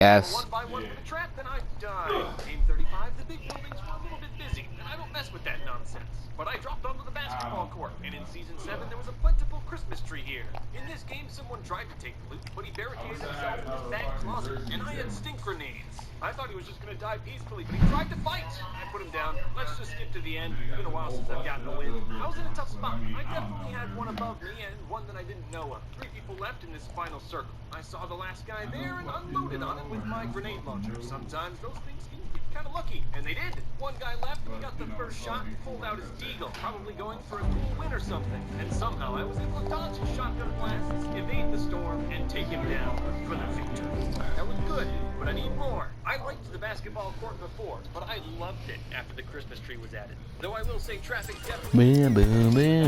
Yes. One by one with the trap, then I died. Game 35, the big buildings were a little bit busy, and I don't mess with that nonsense. But I dropped onto the basketball court, and in Season 7, there was a plentiful Christmas tree here. In this game, someone tried to take the loot, but he barricaded himself in his back closet, and I had stink grenades. I thought he was just going to die peacefully, but he tried to fight. I put him down. Let's just skip to the end. It's been a while since I've gotten a win. I was in a tough spot. I definitely had one above me and one that I didn't know of. 3 people left in this final circle. I saw the last guy there and unloaded on it with my grenade launcher. Sometimes those things can get kind of lucky, and they did. One guy left, and he got the first shot and pulled out his deagle, probably going for a cool win or something. And somehow I was able to dodge his shotgun blasts, evade the storm, and take him down for the victory. That was good, but I need more. I liked the basketball court before, but I loved it after the Christmas tree was added. Though I will say traffic definitely...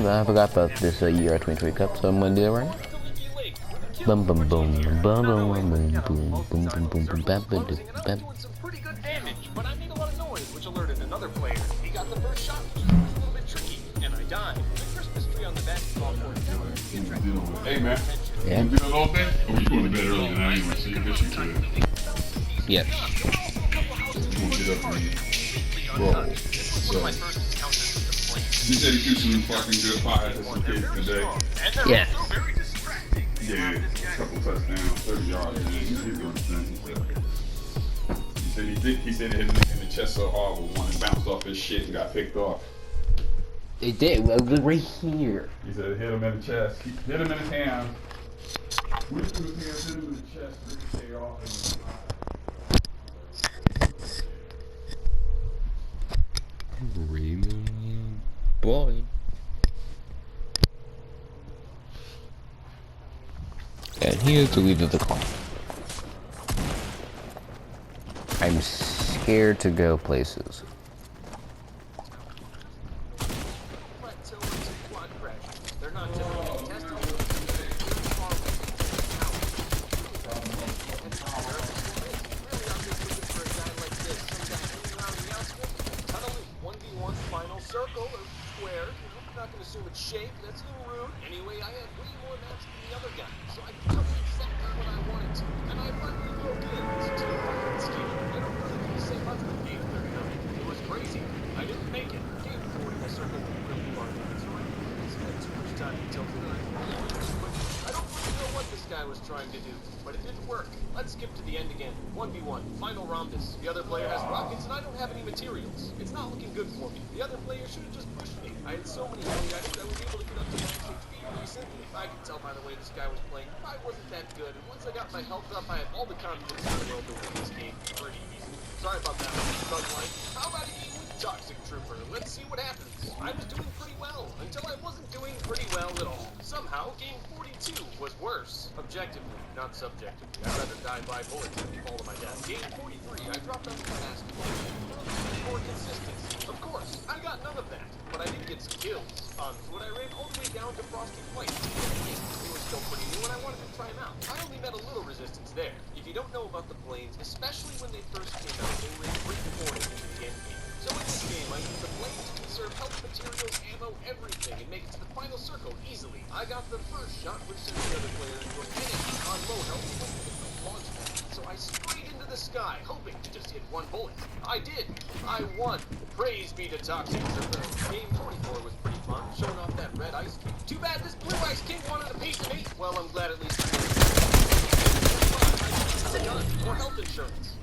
I forgot about this year 2020 Cup, so I'm gonna do it right now. Boom, boom, boom, boom, boom, boom, boom, boom, boom, boom, boom, boom, bam, bam, bam. Doing some pretty good damage, but I made a lot of noise, which alerted another player. He got the first shot, which was a little bit tricky, and I died. The Christmas tree on the basketball court too. Hey man, Yeah. you doing all day? Or you going to bed early tonight anyway, so you guess you could. Yep. You want to get up and roll. So, you said you threw some fucking good fires at some kids today. Yeah. Yeah, a couple touchdowns, 30 yards, man. He's doing his thing. He said he hit him in the chest so hard with one and bounced off his shit and got picked off. It did. Right here. He said it hit him in the chest. He hit him in his hand. Went through his hands, hit him in the chest, ricochet off. Boy. And here's the lead of the call. I'm scared to go places. They're not typically tested. Final circle or square. I'm not going to assume it's shaped. That's a little rude. Anyway, I had way more maps than the other guy, so I could cover exactly what I wanted to. And I finally broke in. It's a team scheme. I don't really need to say much with game 39. It was crazy. I didn't make it. Game 40, the circle was really fun. So I didn't spend too much time until tonight. I don't really know what this guy was trying to do, but it didn't work. Let's skip to the end again. 1v1, final rhombus. The other player has rockets and I don't have any materials. It's not looking good for me. The other player should have just pushed me. I had so many holy items I was able to get up to 96 feet recently. I could tell by the way this guy was playing, I wasn't that good. And once I got my health up, I had all the confidence in the world to win this game pretty easy. Sorry about that, Sunlight. How about a game with Toxic Trooper? Let's see what happens. I was doing pretty well, until I wasn't doing pretty well at all. Somehow, game 42 was worse. Objectively, not subjectively. I'd rather die by bullets than fall to my death. Game 43, I dropped on the basketball. More consistency. Of course, I got none of that, but I did get some kills. On foot, I ran all the way down to Frosty White. He was still pretty new, and I wanted to try him out. I only met a little resistance there. If you don't know about the planes, especially when they first came out, they were pre-recorded into the end game. So in this game, I used the planes to conserve health, materials, ammo, everything, and make it to the final circle easily. I got the first shot, which sent the other player into a panic on low health with the launch pad. So I sprayed into the sky, hoping to just hit one bullet. I did. I won. Praise be to Toxic Trooper. Game 24 was pretty fun, showing off that red ice king. Too bad this blue ice king wanted a piece of me. Well, I'm glad at least more health insurance.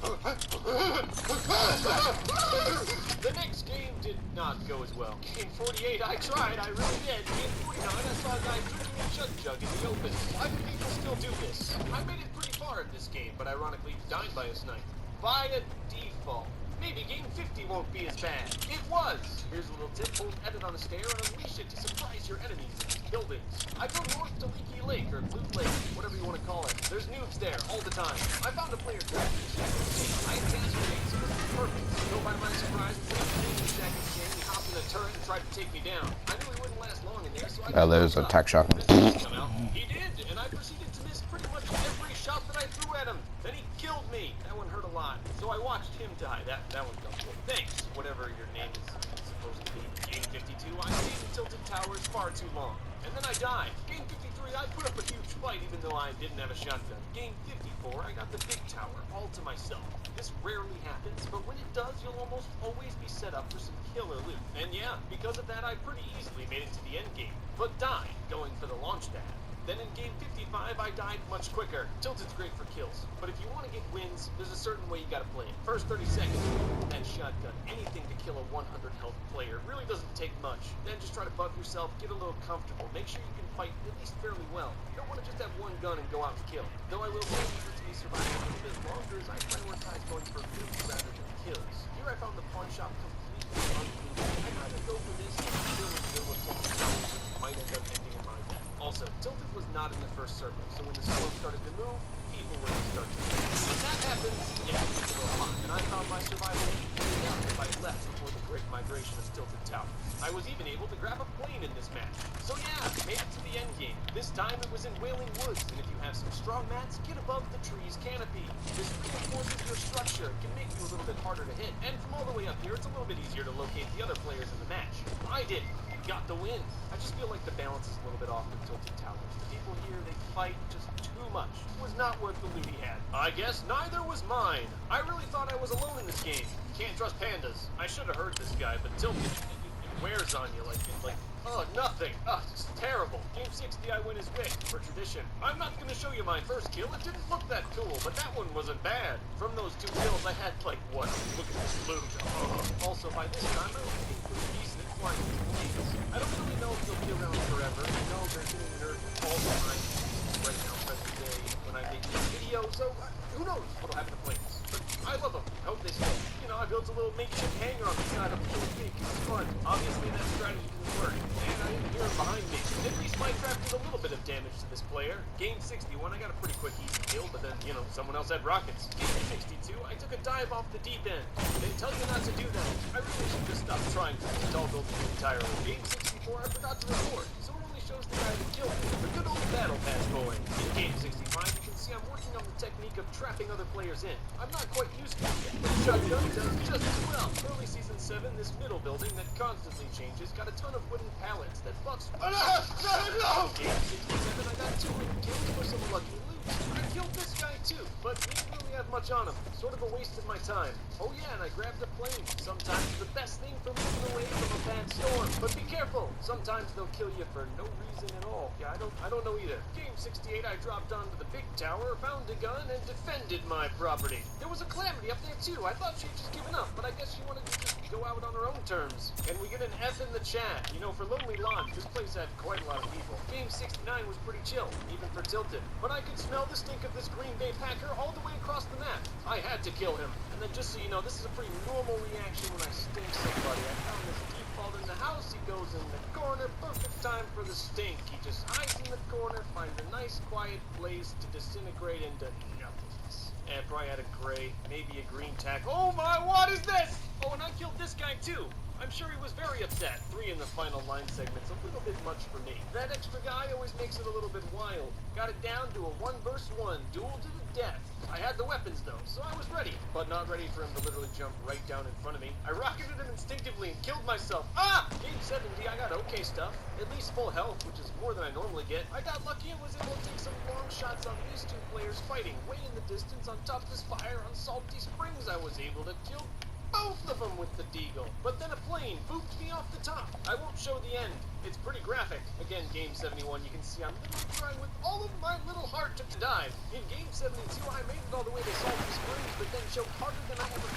The next game did not go as well. Game 48, I tried, I really did. Game 49, I saw a guy drinking a chug in the open. Why do people still do this? I made it pretty far in this game, but ironically died by a snipe. By a default. Maybe game 50 won't be as bad. It was! Here's a little tip, hold edit on a stair and unleash it to surprise your enemies in these buildings. I go north to Leaky Lake, or Blue Lake, whatever you want to call it. There's noobs there, all the time. I found a player crafting a ship. I had gas grenades, so it was perfect. So by my surprise, the jacket king, he hopped in a turret and tried to take me down. I knew he wouldn't last long in there, so I there's a tech shot. He did, and I proceeded to miss pretty much every shot that I threw at him. Then he killed me. me. That one hurt a lot. So I watched him die. That one felt good. Thanks, whatever your name is supposed to be. Game 52, I stayed in Tilted Towers far too long. And then I died. Game 53, I put up a huge fight even though I didn't have a shotgun. Game 54, I got the big tower all to myself. This rarely happens, but when it does, you'll almost always be set up for some killer loot. And yeah, because of that, I pretty easily made it to the end game, but died going for the launch pad. Then in game 55, I died much quicker. Tilted's great for kills, but if you want to get wins, there's a certain way you gotta play it. First 30 seconds, and shotgun, anything to kill a 100 health player. Really doesn't take much. Then just try to buff yourself, get a little comfortable, make sure you can fight at least fairly well. You don't want to just have one gun and go out and kill. Though I will say eager to be surviving a little bit longer as I prioritize going for loots rather than kills. Here I found the pawn shop completely unlooted. I'd rather go for this than kill in the middle of Tilted Towers, which might end up ending in my death. Also, Tilted was not in the first circle, so when the storm started to move, people were to start to move. When that happens, yeah, it's a little hot, and I found my survival way down if I left before the great migration of Tilted Towers. I was even able to grab a plane in this match. So yeah, made it to the end game. This time it was in Wailing Woods, and if you have some strong mats, get above the tree's canopy. This reinforces your structure. It can make you a little bit harder to hit, and from all the way up here, it's a little bit easier to locate the other players in the match. I did. Got the win. I just feel like the balance is a little bit off with Tilted Towers. The people here, they fight just too much. It was not worth the loot he had. I guess neither was mine. I really thought I was alone in this game. Can't trust pandas. I should have heard this guy, but Tilted, it wears on you like, oh, nothing. Oh, it's terrible. Game 60, I win his wick, for tradition. I'm not going to show you my first kill. It didn't look that cool, but that one wasn't bad. From those 2 kills, I had, like, what? Look at this loot. Oh. Also, by this time, I was getting pretty decent at flying these. I don't really know if they'll be around forever. I know they're getting nerfed all the time right now, every day, when I make these videos, so who knows what'll happen to planes. But I love them. I hope they stay. You know, I built a little makeshift hangar on the side of the whole thing. It was fun. Obviously, that strategy didn't work. And I didn't hear him behind me. At least my trap did a little bit of damage to this player. Game 61, I got a pretty quick, easy kill, but then, you know, someone else had rockets. Game 62, I took a dive off the deep end. They tell you not to do that. I really should just stop trying to install buildings entirely. Game 64, I forgot to record, so it only shows the guy that killed me. The good old battle pass going. In Game 65, you can see I'm working on the technique of trapping other players in. I'm not quite used to it yet, but shotgun does just as well. Early Season 7, this middle building that constantly changes got a ton of wooden pallets that bucks. No! Game 67, I got 2 wooden kills for some lucky loot. I killed this guy too, but he didn't really have much on him. Sort of a waste of my time. Oh yeah, and I grabbed a plane. Sometimes the best thing for moving away from a bad storm. But be careful. Sometimes they'll kill you for no reason at all. Yeah, I don't know either. Game 68, I dropped onto the big tower, found a gun, and defended my property. There was a Calamity up there too. I thought she'd just given up, but I guess she wanted to just go out on her own terms. And we get an F in the chat. You know, for Lonely Lodge, this place had quite a lot of people. Game 69 was pretty chill, even for Tilted. But I could smell the stink of this Green Bay Packer all the way across the map. I had to kill him. And then just so you know, this is a pretty normal reaction when I stink somebody. I found this default in the house. He goes in the corner. Perfect time for the stink. He just hides in the corner, finds a nice quiet place to disintegrate into nothingness. And probably had a gray, maybe a green tack. Oh my, what is this? Oh, and I killed this guy too. I'm sure he was very upset. 3 in the final line segment's a little bit much for me. That extra guy always makes it a little bit wild. Got it down to a 1 versus 1, duel to the death. I had the weapons though, so I was ready. But not ready for him to literally jump right down in front of me. I rocketed him instinctively and killed myself. Ah! Game 70, I got okay stuff. At least full health, which is more than I normally get. I got lucky and was able to take some long shots on these 2 players fighting. Way in the distance on top of this fire on Salty Springs, I was able to kill both of them with the deagle. But then a plane booped me off the top. I won't show the end. It's pretty graphic. Again, Game 71, you can see I'm literally trying with all of my little heart to dive. In Game 72, I made it all the way to Salty Springs, but then choked harder than I ever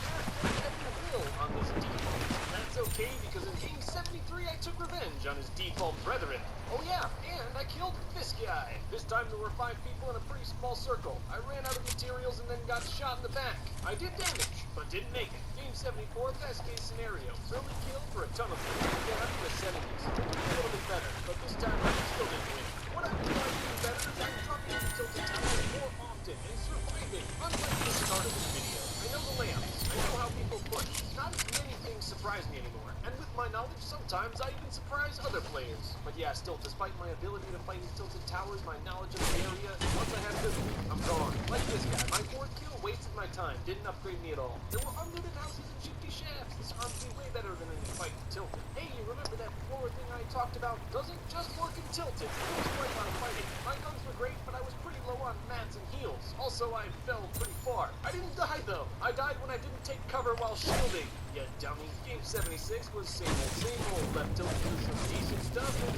will on this default. That's okay, because in Game 73, I took revenge on his default brethren. Oh yeah, and I killed this guy. This time there were 5 people in a pretty small circle. I ran out of materials and then got shot in the back. I did damage, but didn't make it. Game 74, best case scenario. Early kill for a ton of them. Again, I'm in the 70s. A little bit better, but this time I still didn't win. What I'm trying to do better is I'm dropping into Tilted Towers more often and surviving, unlike the start of this video. I know the layouts. I know how people push. Not as many things surprise me anymore. And with my knowledge, sometimes I even surprise other players. But yeah, still, despite my ability to fight in Tilted Towers, my knowledge of the area, once I have this, I'm gone. Like this guy, my 4th kill wasted my time, didn't upgrade me at all. There were unlooted houses and shifty shafts. This armed me way better than any fight in Tilted. Hey, you remember that floor thing I talked about? Doesn't just work in Tilted. It was quite a lot of fighting. My guns were great, but I was pretty low on mats and heals. Also, I fell pretty far. I didn't die, though. I died when I didn't take cover while shielding. Yeah, dummy. Game 76 was same old, left Tilted with some decent stuff, and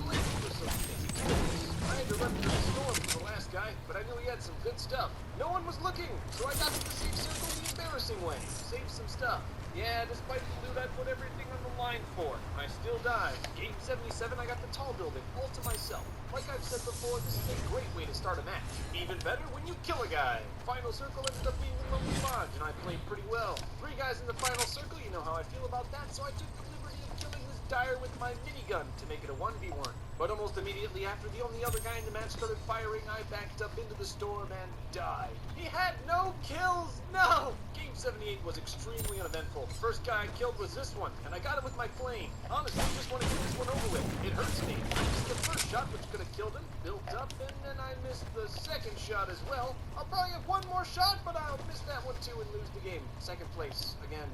late for some easy kills. I had to run through the storm for the last guy, but I knew he had some good stuff. No one was looking, so I got to the safe circle the embarrassing way. Saved some stuff. Yeah, despite the loot I put everything on the line for, I still died. Game 77, I got the tall building, all to myself. Like I've said before, this is a great way to start a match. Even better when you kill a guy. Final circle ended up being the Lonely Lodge, and I played pretty well. 3 guys in the final circle, you know how I feel about that, so I took the liberty of killing this dyer with my minigun to make it a 1v1. But almost immediately after the only other guy in the match started firing, I backed up into the storm and died. He had no kills! No! Game 78 was extremely uneventful. The first guy I killed was this one, and I got him with my flame. Honestly, I just want to get this one over with. It hurts me. I missed the first shot, which could have killed him, built up, and then I missed the second shot as well. I'll probably have one more shot, but I'll miss that one too and lose the game. Second place. Again,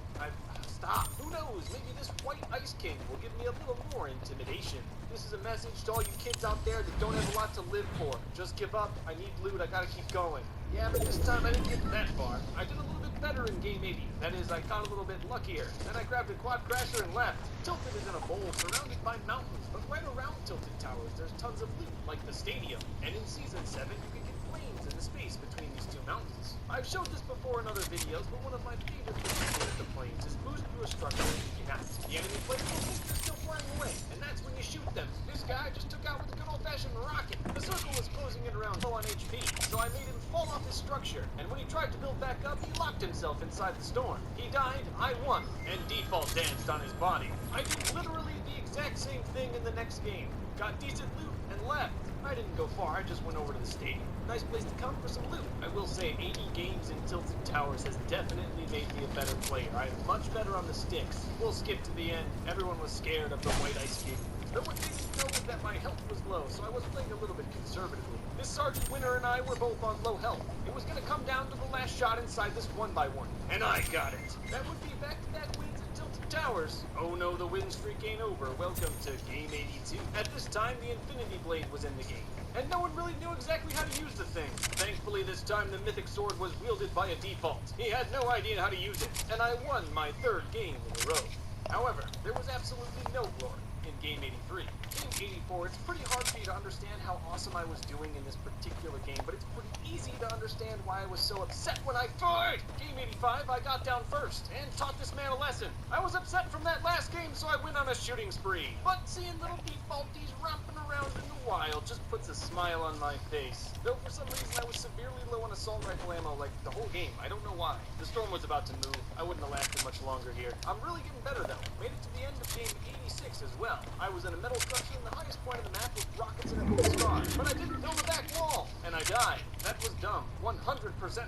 stop. Who knows? Maybe this White Ice King will give me a little more intimidation. This is a message to all you kids out there that don't have a lot to live for. Just give up. I need loot. I gotta keep going. Yeah, but this time I didn't get that far. I did a little bit better in Game 80. That is, I got a little bit luckier. Then I grabbed a quad crasher and left. Tilted is in a bowl surrounded by mountains, but right around Tilted Towers there's tons of loot, like the stadium. And in Season 7 you can get planes in the space between these 2 mountains. I've showed this before in other videos, but one of my favorite things to do with the planes is boost through a structure and you can have the enemy players will think they're still flying away, and that's when you shoot them. This guy just took out with a good old-fashioned rocket. The circle was closing in around low on HP, so I made him fall off his structure, and when he tried to build back up, he locked himself inside the storm. He died, I won, and default danced on his body. I did literally the exact same thing in the next game. Got decent loot and left. I didn't go far, I just went over to the stadium. Nice place to come for some loot. I will say 80 games in Tilted Towers has definitely made me a better player. I am much better on the sticks. We'll skip to the end. Everyone was scared of the White Ice King. The one thing to know was that my health was low, so I was playing a little bit conservatively. This Sergeant Winner and I were both on low health. It was going to come down to the last shot inside this 1x1. And I got it. That would be back-to-back wins at Tilted Towers. Oh no, the win streak ain't over. Welcome to Game 82. At this time, the Infinity Blade was in the game, and no one really knew exactly how to use the thing. Thankfully, this time the Mythic Sword was wielded by a default. He had no idea how to use it, and I won my 3rd game in a row. However, there was absolutely no glory in Game 83. Game 84, it's pretty hard for you to understand how awesome I was doing in this particular game, but it's pretty easy to understand why I was so upset when I died. Game 85, I got down first and taught this man a lesson. I was upset from that last game, so I went on a shooting spree. But seeing little defaulties romping around in the wild just puts a smile on my face. Though for some reason I was severely low on assault rifle ammo like the whole game. I don't know why. The storm was about to move. I wouldn't have lasted much longer here. I'm really getting better though. Made it to the end of Game 86 as well. I was in a metal structure in the highest point of the map with rockets in a cool spot. But I didn't build a back wall, and I died. That was dumb. 100%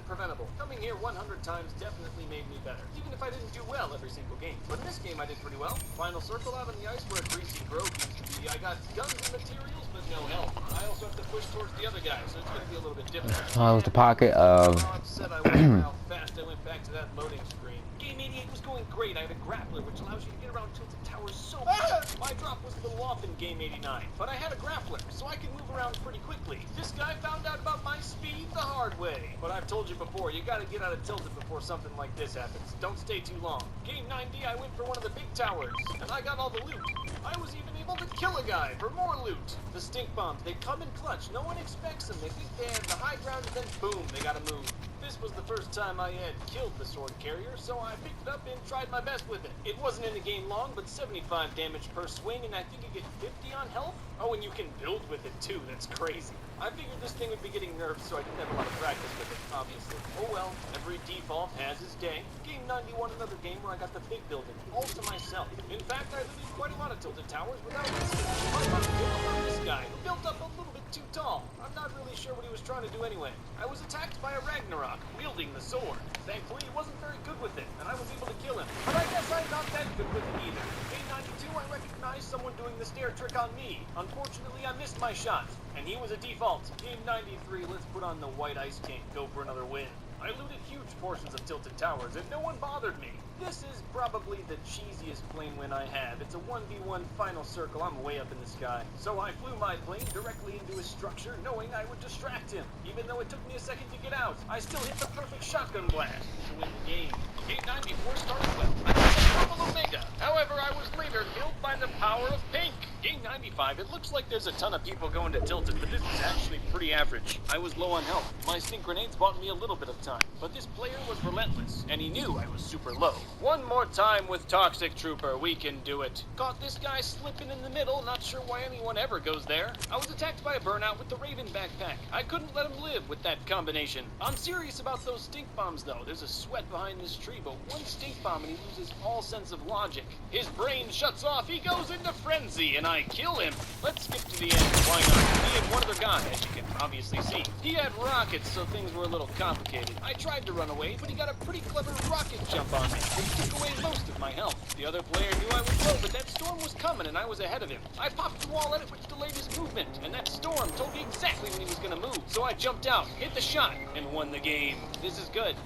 preventable. Coming here 100 times definitely made me better, even if I didn't do well every single game. But in this game I did pretty well. Final circle out on the ice where a greasy grove used to be. I got guns and materials, but no help. I also have to push towards the other guy, so it's going to be a little bit different. How's the pocket of... How upset I was and how fast I went back to that loading screen. Game 88 was going great. I had a grappler, which allows you to get around Tilted Towers so fast. My drop was a little off in Game 89, but I had a grappler, so I could move around pretty quickly. This guy found out about my speed the hard way. But I've told you before, you gotta get out of Tilted before something like this happens. Don't stay too long. Game 90, I went for one of the big towers, and I got all the loot. I was even able to kill a guy for more loot. The stink bombs, they come in clutch. No one expects them. They think they have the high ground, and then boom, they gotta move. This was the first time I had killed the sword carrier, so I picked it up and tried my best with it. It wasn't in the game long, but 75 damage per swing, and I think you get 50 on health. Oh, and you can build with it too. That's crazy. I figured this thing would be getting nerfed, so I didn't have a lot of practice with it, obviously. Oh well, every default has its day. Game 91, another game where I got the big building, all to myself. In fact, I looted quite a lot of Tilted Towers without risking it. I got killed by this guy, who built up a little bit too tall. I'm not really sure what he was trying to do anyway. I was attacked by a Ragnarok, wielding the sword. Thankfully, he wasn't very good with it, and I was able to kill him. But I guess I'm not that good with it either. Game 92, I recognized someone doing the stair trick on me. Unfortunately, I missed my shot, and he was a default. Game 93, let's put on the White Ice King. Go for another win. I looted huge portions of Tilted Towers, and no one bothered me. This is probably the cheesiest plane win I have. It's a 1v1 final circle. I'm way up in the sky. So I flew my plane directly into his structure, knowing I would distract him. Even though it took me a second to get out, I still hit the perfect shotgun blast to win the game. Game 94 started well. I got the double Omega. However, I was later killed by the power of pink. Game 95, it looks like there's a ton of people going to Tilted, but this is actually pretty average. I was low on health. My stink grenades bought me a little bit of time, but this player was relentless, and he knew I was super low. One more time with Toxic Trooper, we can do it. Caught this guy slipping in the middle, not sure why anyone ever goes there. I was attacked by a burnout with the Raven backpack. I couldn't let him live with that combination. I'm serious about those stink bombs though. There's a sweat behind this tree, but one stink bomb and he loses all sense of logic. His brain shuts off, he goes into frenzy, and I kill him. Let's skip to the end, why not? Me and one other guy, as you can obviously see. He had rockets, so things were a little complicated. I tried to run away, but he got a pretty clever rocket jump on me. It took away most of my health. The other player knew I would go, but that storm was coming and I was ahead of him. I popped the wall at it, which delayed his movement, and that storm told me exactly when he was gonna move. So I jumped out, hit the shot, and won the game. This is good.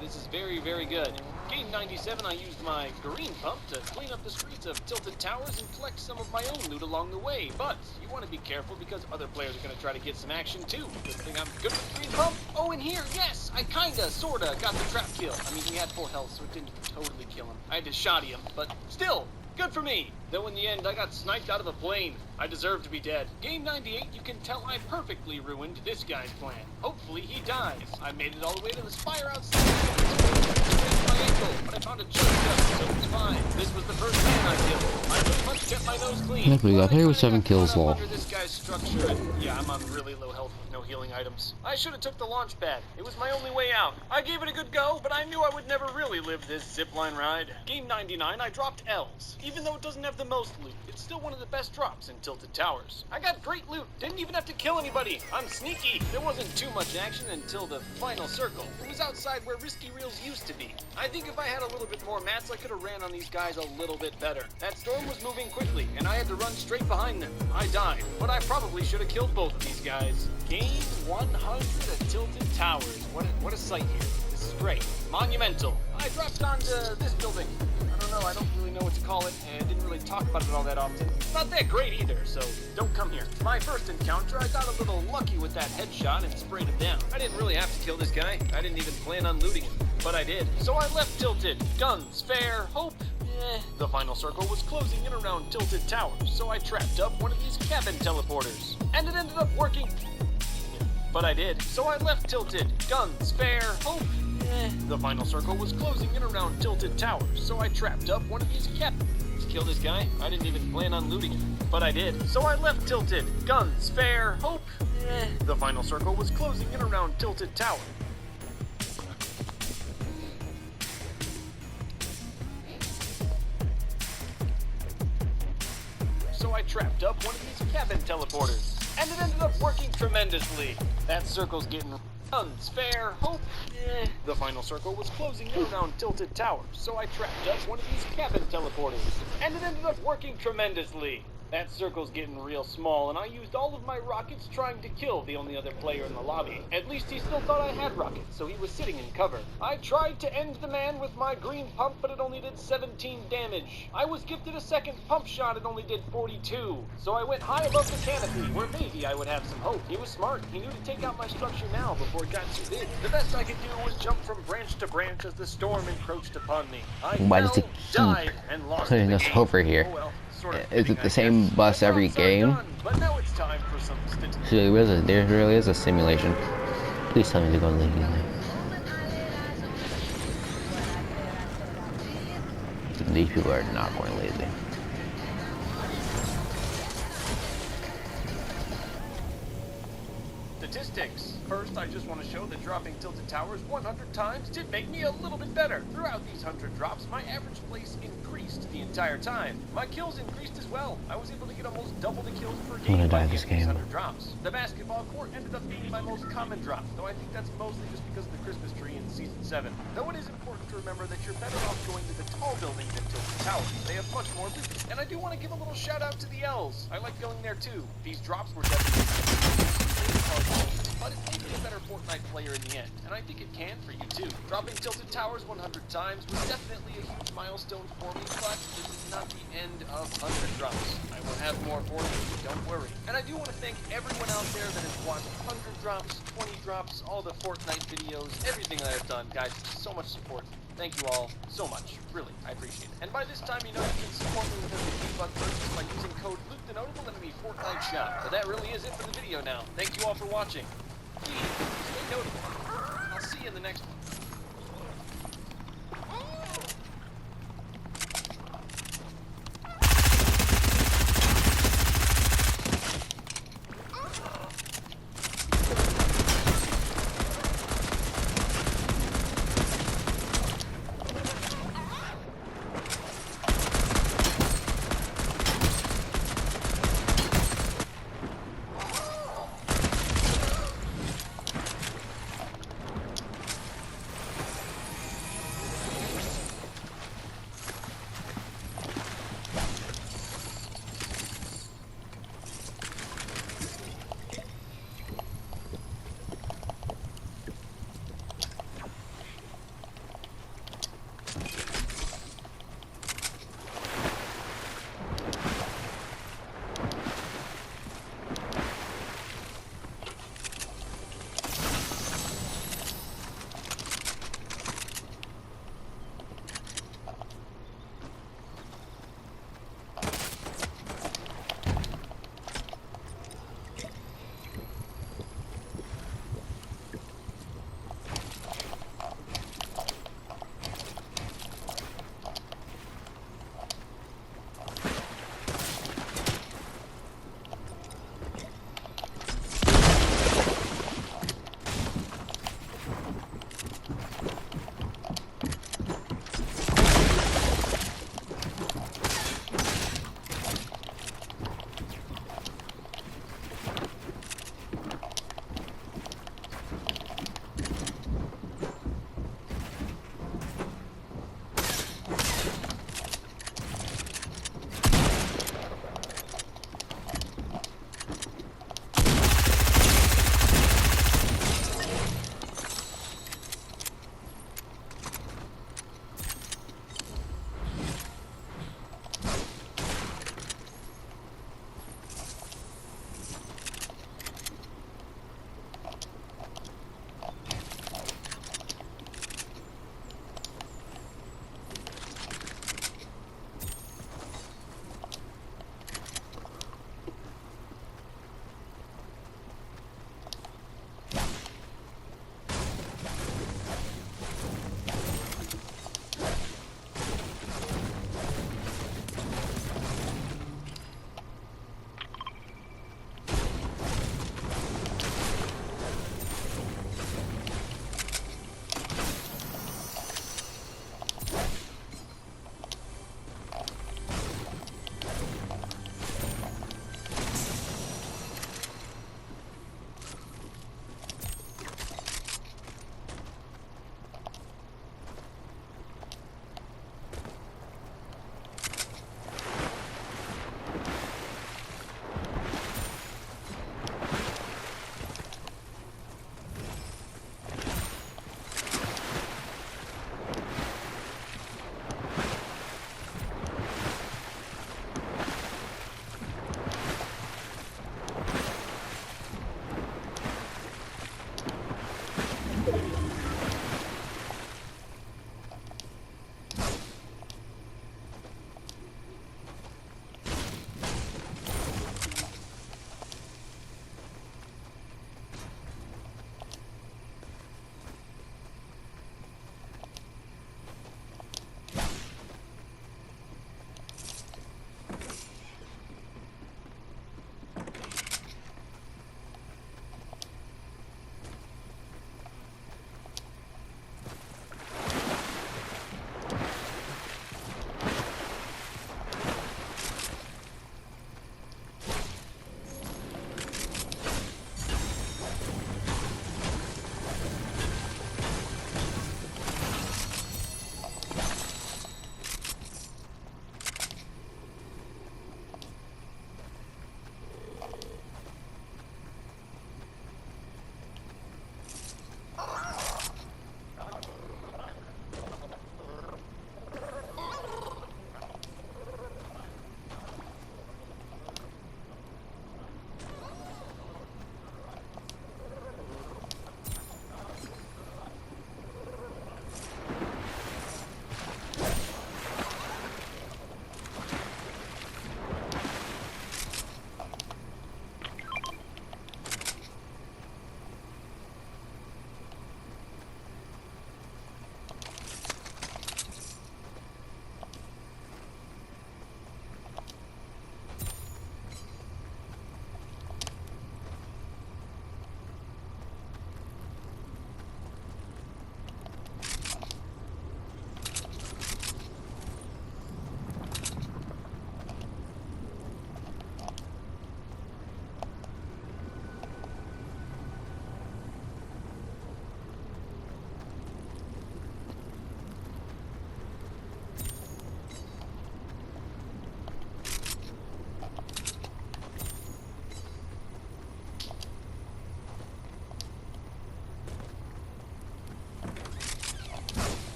This is very, very good. Game 97, I used my green pump to clean up the streets of Tilted Towers and collect some of my own loot along the way. But you want to be careful because other players are going to try to get some action too. Good thing I'm good with green pump. Oh, and here, yes, I kinda, sorta got the trap kill. I mean, he had full health, so it didn't totally kill him. I had to shotty him, but still, good for me. Though in the end, I got sniped out of a plane. I deserve to be dead. Game 98, you can tell I perfectly ruined this guy's plan. Hopefully he dies. I made it all the way to the spire outside. My ankle, but I found a chunk up, so it was fine. This was the first man I killed. I pretty much kept my nose clean. Look, we got here with 7 kills, lol. Under this guy's structure, and yeah, I'm on really low health with no healing items. I should have took the launch pad. It was my only way out. I gave it a good go, but I knew I would never really live this zipline ride. Game 99, I dropped L's. Even though it doesn't have the most loot, it's still one of the best drops in Tilted Towers. I got great loot. Didn't even have to kill anybody. I'm sneaky. There wasn't too much action until the final circle. It was outside where Risky Reels used to be. I think if I had a little bit more mats, I could have ran on these guys a little bit better. That storm was moving quickly, and I had to run straight behind them. I died, but I probably should have killed both of these guys. Game 100 at Tilted Towers. What a sight here. This is great. Monumental. I dropped onto this building. I don't really know what to call it, and didn't really talk about it all that often. Not that great either, so don't come here. My first encounter, I got a little lucky with that headshot and sprayed him down. I didn't really have to kill this guy. I didn't even plan on looting him, but I did. So I left Tilted. Guns, fair, hope, The final circle was closing in around Tilted Towers, so I trapped up one of these cabin teleporters. And it ended up working. But I did. So I left Tilted. Guns, fair, hope, The final circle was closing in around Tilted Towers, so I trapped up one of these Let's kill this guy. I didn't even plan on looting him, but I did. So I left Tilted. Guns, fair, hope, The final circle was closing in around Tilted Tower. So I trapped up one of these cabin teleporters, and it ended up working tremendously. That circle's getting guns, fair, hope, The final circle was closing in around Tilted Towers, so I trapped up one of these cabin teleporters, and it ended up working tremendously. That circle's getting real small, and I used all of my rockets trying to kill the only other player in the lobby. At least he still thought I had rockets, so he was sitting in cover. I tried to end the man with my green pump, but it only did 17 damage. I was gifted a second pump shot, it only did 42. So I went high above the canopy, where maybe I would have some hope. He was smart. He knew to take out my structure now before it got too big. The best I could do was jump from branch to branch as the storm encroached upon me. I fell, died, and lost the putting us game. over here? Oh well. Is it the same bus every game? But now it's time for some statistics. So there really is a simulation. Please tell me to go lazy. These people are not going lazy. Statistics. First, I just want to show that dropping Tilted Towers 100 times did make me a little bit better. Throughout these 100 drops, my average place increased the entire time. My kills increased as well. I was able to get almost double the kills per game. I'm gonna die this game. 100 drops. The basketball court ended up being my most common drop, though I think that's mostly just because of the Christmas tree in Season 7. Though it is important to remember that you're better off going to the tall building than Tilted Towers. They have much more loot. And I do want to give a little shout out to the L's. I like going there too. These drops were definitely hard. but it made me a better Fortnite player in the end, and I think it can for you too. Dropping Tilted Towers 100 times was definitely a huge milestone for me, but this is not the end of 100 drops. I will have more for you, don't worry. And I do want to thank everyone out there that has watched 100 drops, 20 drops, all the Fortnite videos, everything that I've done. Guys, so much support. Thank you all so much. Really, I appreciate it. And by this time, you know you can support me with a $15 purchase by using code Luke the Notable in the Fortnite shop. But that really is it for the video now. Thank you all for watching. Please, stay notable. I'll see you in the next one.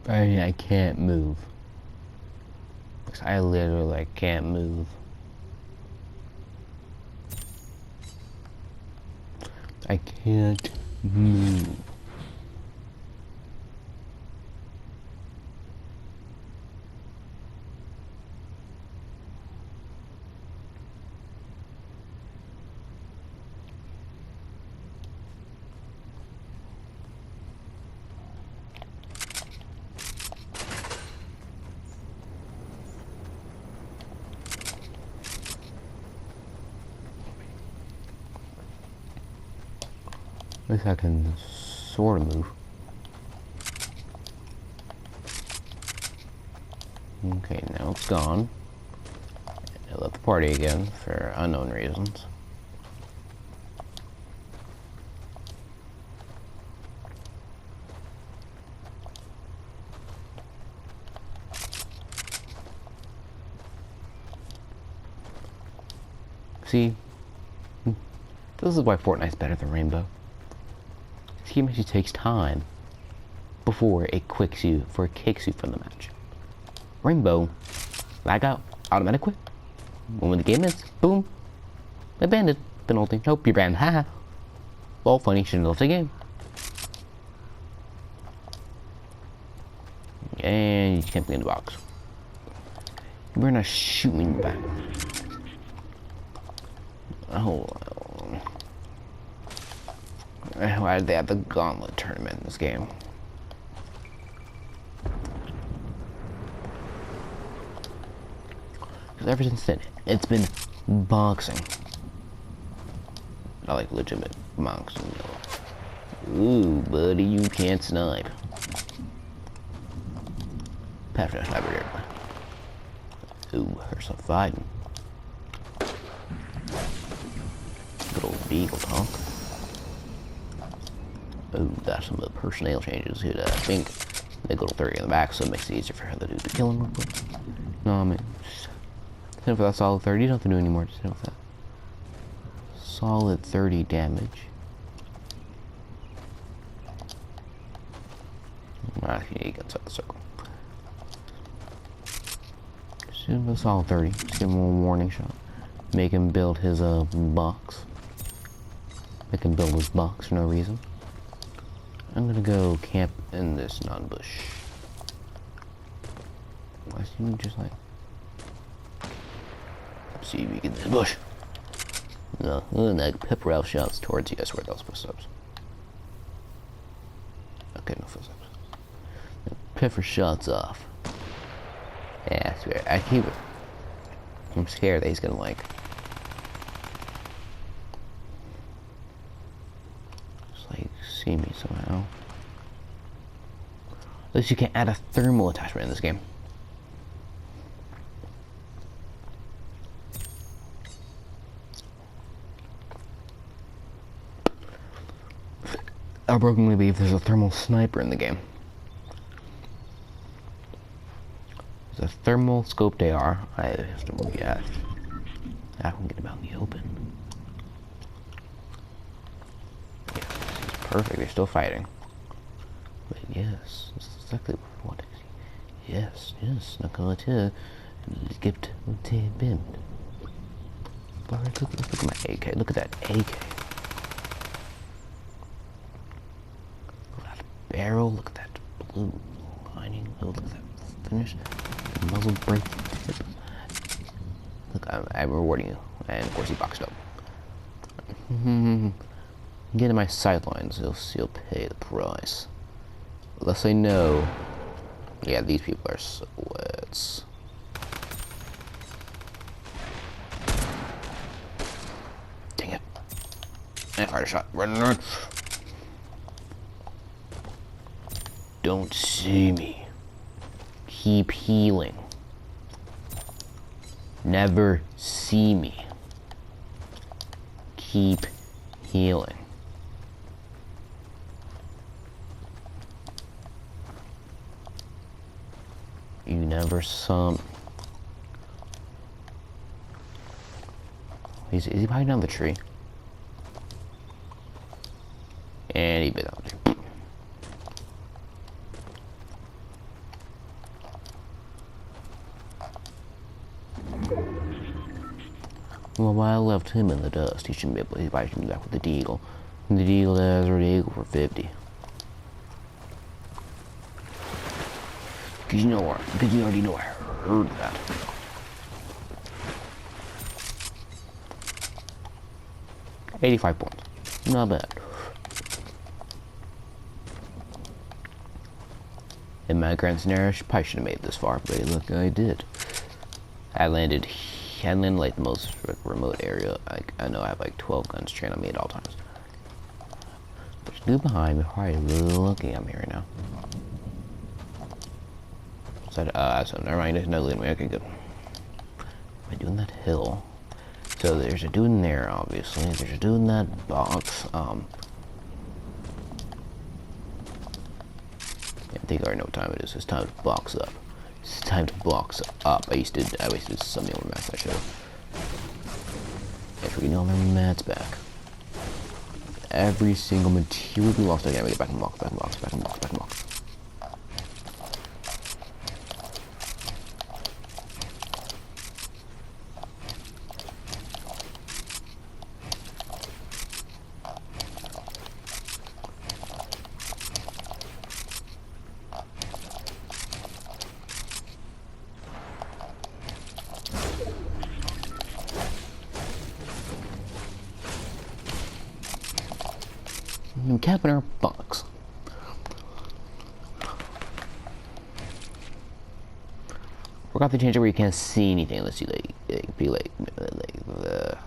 I can't move. I literally can't move. I can't move. At least I can sort of move. Okay, now it's gone. I left the party again for unknown reasons. See, this is why Fortnite's better than Rainbow. This game actually takes time before it kicks you from the match. Rainbow, lag out, automatic quit. When the game ends, boom, abandoned, penalty. Nope, you're banned. Haha. Well, funny, shouldn't have left the game. And you can't be in the box. We're not shooting back. Oh. Why did they have the gauntlet tournament in this game? Because ever since then, it's been boxing. Not like legitimate boxing. Ooh, buddy, you can't snipe. Pass that sniper here. Ooh, there's some fighting. Good old beagle talk. Oh, that's some of the personnel changes here. I think they go to 30 in the back, so it makes it easier for the dude to kill him real quick. No, I mean, just hit him for that solid 30. You don't have to do anymore. Just hit him with that solid 30 damage. Actually, he gets out the circle. Just hit him with a solid 30. Just give him a warning shot. Make him build his box. Make him build his box for no reason. I'm gonna go camp in this non-bush. I see you just like... See if you get this bush. No, and that pepper out shots towards you. I swear those footsteps. Okay, no footsteps. Pepper shots off. Yeah, I swear. I keep it. I'm scared that he's gonna like... see me somehow. At least you can add a thermal attachment in this game. I brokenly believe there's a thermal sniper in the game. There's a thermal scoped AR. I have to move yet. I can get about in the open. Perfect, they're still fighting. But yes, this is exactly what I see. Yes, not gonna let you skip to bend. Look at my AK, look at that AK. Look at that barrel, look at that blue lining, look at that finish. The muzzle break tip. Look, I'm rewarding you. And of course he boxed up. Get in my sightlines, you'll pay the price. Unless I know. Yeah, these people are sweats. Dang it. I fired a shot. Run. Don't see me. Keep healing. Never see me. Keep healing. You never saw me. Is he hiding down the tree? And he bit down the tree. Well, I left him in the dust. He shouldn't be able. He probably should be back with the deagle. And the deagle has already eagle for 50. Cause you know what? Because you already know I heard that. $85 points. Not bad. In my grand scenario, I probably should have made it this far, but look, I did. I landed like the most remote area. I know I have like 12 guns trained on me at all times. There's dude behind me, probably looking at me right now. So never mind, there's no loot me. Okay, good. Am I doing that hill? So there's a dude in there, obviously. There's a dude in that box. I think I already know what time it is. It's time to box up. It's time to box up. I wasted so many more mats I should have. Yes, we're getting all their mats back. Every single material we lost, I gotta get back in box, back in box, back in box, back in box. And cap in our box. Forgot to change it where you can't see anything unless you be like that.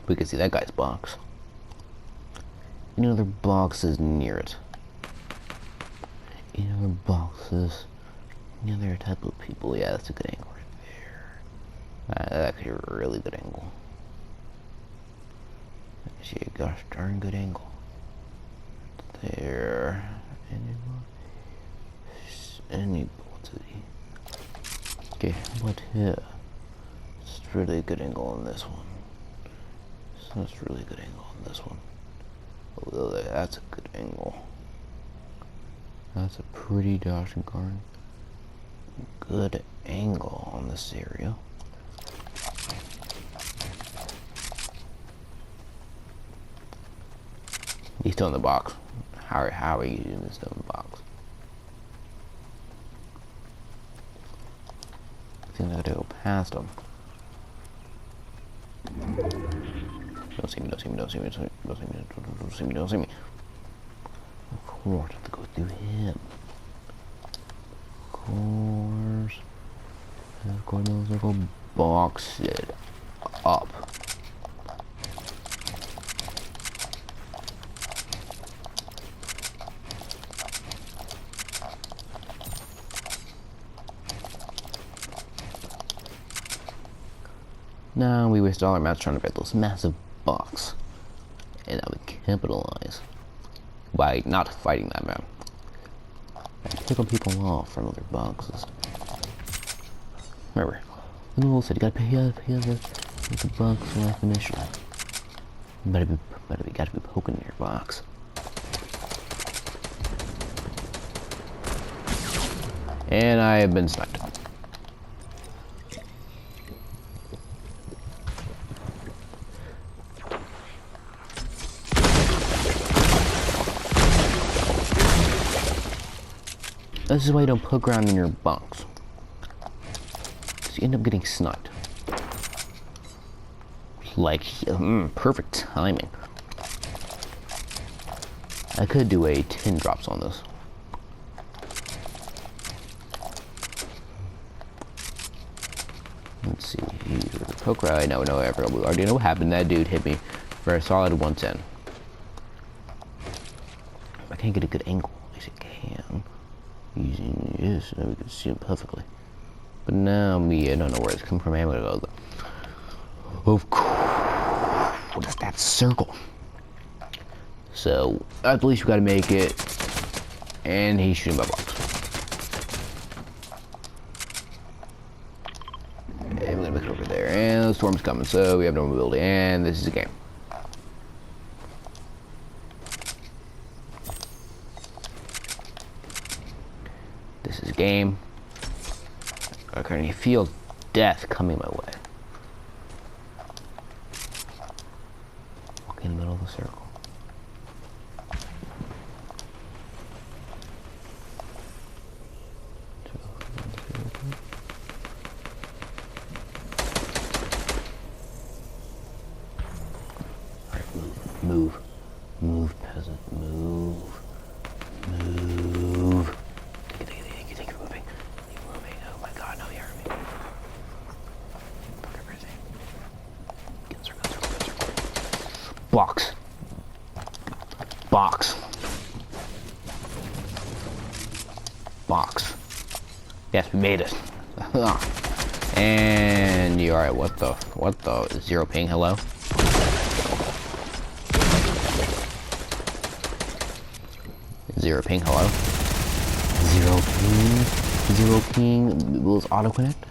We can see that guy's box. Any other boxes near it? Any other boxes? Any other type of people? Yeah, that's a good angle right there. That's actually a really good angle. See a gosh darn good angle. There. Any bullets? Okay, how about here? It's really good angle on this one. So it's really good angle on this one. Oh, that's a good angle. That's a pretty gosh darn good angle on this area. He's still in the box. How are you doing this still in the box? I think I gotta go past him. Don't see me, don't see me, don't see me, don't see me, don't see me, don't see me, don't see me. Of course, I have to go through him. Of course. Of course, I'll go box it up. Now we waste all our mats trying to get this massive box. And I would capitalize by not fighting that man. And picking people off from other boxes. Remember, the rule said you gotta pay the box like the mission. You gotta be poking in your box. And I have been sniped. This is why you don't poke around in your box. So you end up getting sniped. Like, perfect timing. I could do a 10 drops on this. Let's see here. Poke around. No, we already know what happened. That dude hit me for a solid 110. I can't get a good angle. At least I can. Using this, so we can see him perfectly. But now I don't know where it's coming from. I'm gonna go. Of course, what is that circle? So at least we gotta make it. And he's shooting my box. And we're gonna make it over there. And the storm's coming, so we have no mobility. And this is a game. This is a game. I currently feel death coming my way. Walk in the middle of the circle. Move. Move, peasant. Move. Move. Take it moving. Keep moving. Oh my god, no, you heard me. Fucking crazy. Get in circle. Box. Box. Box. Yes, we made it. And you alright, what the? Zero ping, hello? Zero ping, hello? Zero ping, will this auto connect?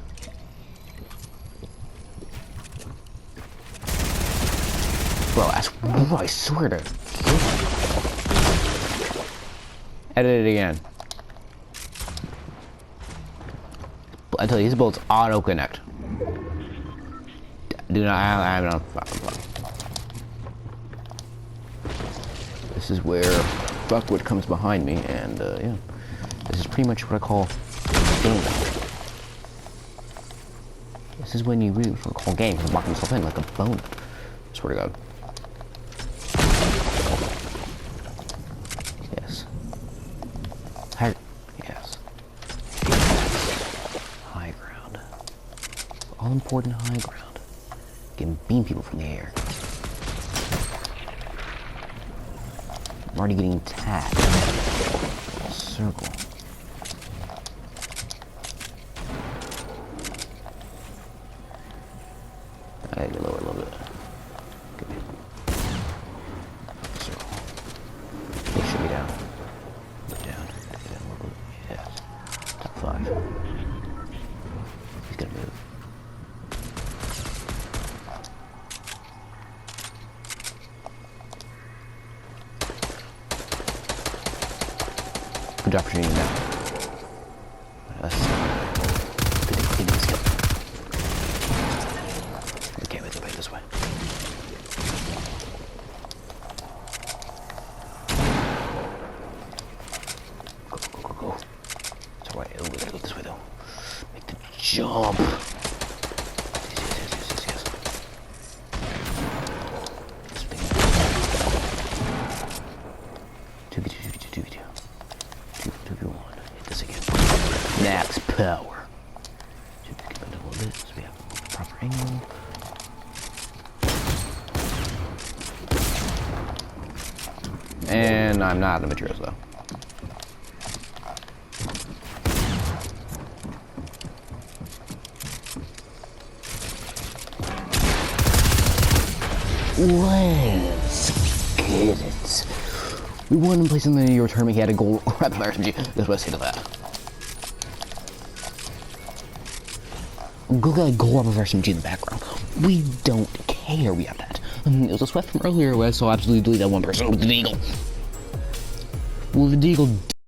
Bro, I swear to. Edit it again. I tell you, these bullets auto connect. Do not, I'm not. This is where Buckwood comes behind me, and yeah, this is pretty much what I call game. This is when you really want to call game, because I'm locking myself in like a bone. Swear to God. Yes. Yes. High ground. All important high ground. Can beam people from the air. I'm already getting tagged. Circle. I gotta get lower a little bit. Good. Circle. He should be down. Look down. Take it down a little bit. Yes. Top 5. He's gonna move. Good opportunity now. Let's go. Okay, let's go back this way. Go. It's alright, we gotta go this way though. Make the jump. Yes. Two. 2v1. Hit this again. Max power. Should we get a little bit so we have a proper angle. And I'm not out of materials though. Let's get it. We won and placed in the Euro tournament. He had a goal rapid fire SMG. That's what I say to that. Look at that goal rapid fire SMG in the background. We don't care. We have that. It was a sweat from earlier where I saw absolutely delete that one person with the deagle. Well, the deagle